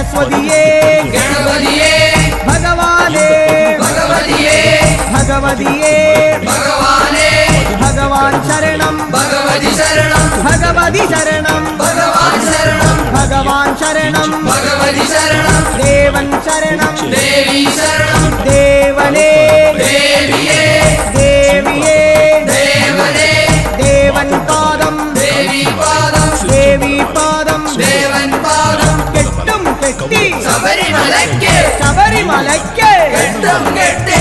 सरस्वतिये गणपतिये भगवाने भगवतिये भगवतिये भगवाने भगवान शरणं भगवति शरणं भगवति शरणं भगवान शरणं भगवान शरणं भगवति शरणं देवन शरणं देवी शरणं देवने देविये देविये देवने देवन पादं देवी पादं देवी पादं देवन पादं കെട്ടും കെട്ടി ശബരിമലയ്ക്ക് ശബരിമലയ്ക്ക് കെട്ടും കെട്ടി